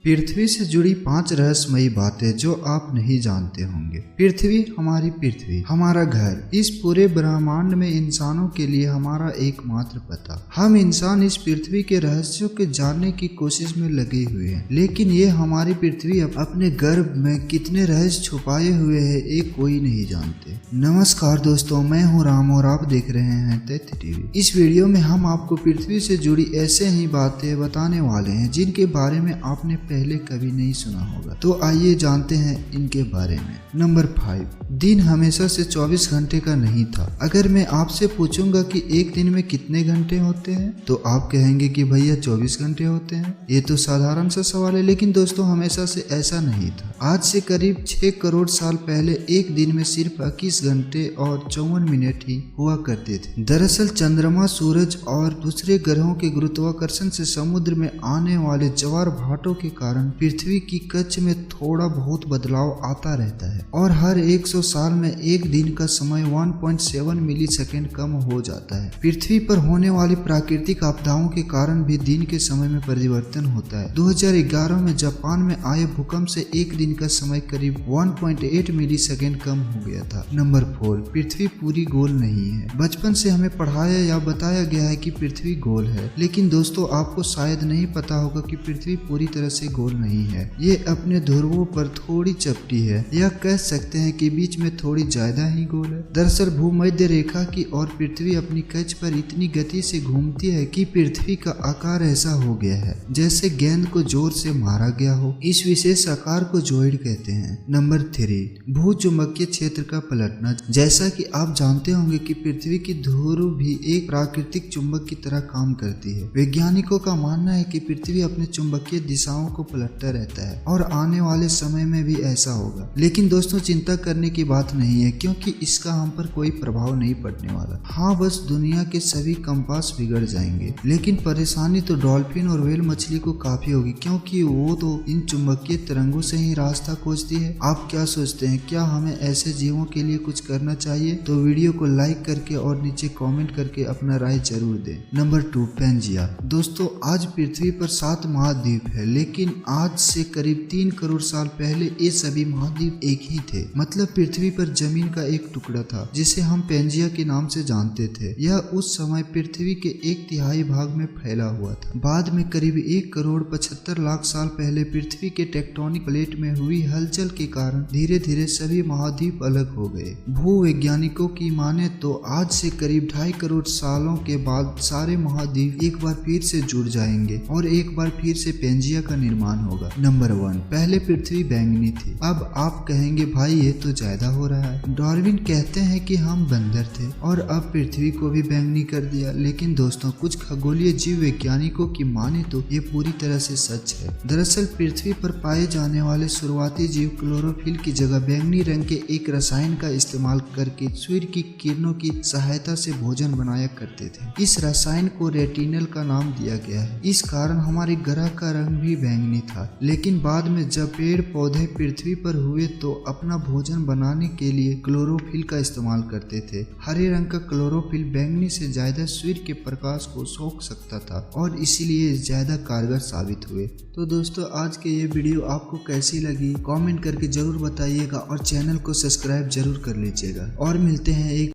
पृथ्वी से जुड़ी 5 रहस्यमयी बातें जो आप नहीं जानते होंगे। पृथ्वी हमारा घर। इस पूरे ब्रह्मांड में इंसानों के लिए हमारा एकमात्र पता। हम इंसान इस पृथ्वी के रहस्यों के जानने की कोशिश में लगे हुए हैं, लेकिन ये हमारी पृथ्वी अपने गर्भ में कितने रहस्य छुपाए हुए है एक कोई नहीं जानते। नमस्कार दोस्तों, मैं हूँ राम और आप देख रहे हैं तथ्य टीवी। इस वीडियो में हम आपको पृथ्वी से जुड़ी ऐसे ही बातें बताने वाले हैं जिनके बारे में आपने पहले कभी नहीं सुना होगा। तो आइए जानते हैं इनके बारे में। नंबर 5, दिन हमेशा से 24 घंटे का नहीं था। अगर मैं आपसे पूछूंगा कि एक दिन में कितने घंटे होते हैं तो आप कहेंगे कि भैया 24 घंटे होते हैं। ये तो साधारण सा सवाल है, लेकिन दोस्तों हमेशा से ऐसा नहीं था। आज से करीब 6 करोड़ साल पहले एक दिन में सिर्फ 21 घंटे और 54 मिनट ही हुआ करते थे। दरअसल चंद्रमा, सूरज और दूसरे ग्रहों के गुरुत्वाकर्षण से समुद्र में आने वाले ज्वार भाटों के कारण पृथ्वी की कक्ष में थोड़ा बहुत बदलाव आता रहता है और हर 100 साल में एक दिन का समय 1.7 मिलीसेकंड कम हो जाता है। पृथ्वी पर होने वाली प्राकृतिक आपदाओं के कारण भी दिन के समय में परिवर्तन होता है। 2011 में जापान में आए भूकंप से एक दिन का समय करीब 1.8 मिलीसेकंड कम हो गया था। नंबर 4, पृथ्वी पूरी गोल नहीं है। बचपन से हमें पढ़ाया या बताया गया है कि पृथ्वी गोल है, लेकिन दोस्तों आपको शायद नहीं पता होगा कि पृथ्वी पूरी तरह से गोल नहीं है। ये अपने ध्रुवों पर थोड़ी चपटी है, या कह सकते हैं कि बीच में थोड़ी ज्यादा ही गोल है। दरअसल भूमध्य रेखा की और पृथ्वी अपनी कक्ष पर इतनी गति से घूमती है कि पृथ्वी का आकार ऐसा हो गया है जैसे गेंद को जोर से मारा गया हो। इस विशेष आकार को जोइड कहते हैं। नंबर 3, भूचुंबकीय क्षेत्र का पलटना। जैसा कि आप जानते होंगे कि पृथ्वी की ध्रुव भी एक प्राकृतिक चुंबक की तरह काम करती है। वैज्ञानिकों का मानना है कि पृथ्वी अपने चुंबकीय दिशाओं को पलटता रहता है और आने वाले समय में भी ऐसा होगा। लेकिन दोस्तों चिंता करने की बात नहीं है, क्योंकि इसका हम पर कोई प्रभाव नहीं पड़ने वाला। हाँ, बस दुनिया के सभी कंपास बिगड़ जाएंगे, लेकिन परेशानी तो डॉल्फिन और व्हेल मछली को काफी होगी, क्योंकि वो तो इन चुंबकीय तरंगों से ही रास्ता खोजती है। आप क्या सोचते हैं, क्या हमें ऐसे जीवों के लिए कुछ करना चाहिए? तो वीडियो को लाइक करके और नीचे कमेंट करके अपना राय जरूर दें। Number 2, Pangaea. दोस्तों आज पृथ्वी पर 7 महाद्वीप है, लेकिन आज से करीब 3 करोड़ साल पहले ये सभी महाद्वीप एक ही थे। मतलब पृथ्वी पर जमीन का एक टुकड़ा था जिसे हम पेंजिया के नाम से जानते थे। यह उस समय पृथ्वी के 1/3 भाग में फैला हुआ था। बाद में करीब 1 करोड़ 75 लाख साल पहले पृथ्वी के टेक्टोनिक प्लेट में हुई हलचल के कारण धीरे धीरे सभी महाद्वीप अलग हो गए। भूवैज्ञानिकों की माने तो आज से करीब 2.5 करोड़ सालों के बाद सारे महाद्वीप एक बार फिर से जुड़ जाएंगे और एक बार फिर से पेंजिया का निर्माण होगा। नंबर 1, पहले पृथ्वी बैंगनी थी। अब आप कहेंगे भाई ये तो ज्यादा हो रहा है। डार्विन कहते हैं कि हम बंदर थे और अब पृथ्वी को भी बैंगनी कर दिया, लेकिन दोस्तों कुछ खगोलीय जीव वैज्ञानिकों की माने तो ये पूरी तरह से सच है। दरअसल पृथ्वी पर पाए जाने वाले शुरुआती जीव क्लोरोफिल की जगह बैंगनी रंग के एक रसायन का इस्तेमाल करके सूर्य की किरणों की सहायता से भोजन बनाया करते थे। इस रसायन को रेटिनल का नाम दिया गया है। इस कारण हमारे ग्रह का रंग भी बैंगनी था। लेकिन बाद में जब पेड़ पौधे पृथ्वी पर हुए तो अपना भोजन बनाने के लिए क्लोरोफिल का इस्तेमाल करते थे। हरे रंग का क्लोरोफिल बैंगनी से ज्यादा सूर्य के प्रकाश को सोख सकता था और इसीलिए ज्यादा कारगर साबित हुए। तो दोस्तों आज के ये वीडियो आपको कैसी लगी कमेंट करके जरूर बताइएगा और चैनल को सब्सक्राइब जरूर कर लीजिएगा और मिलते हैं एक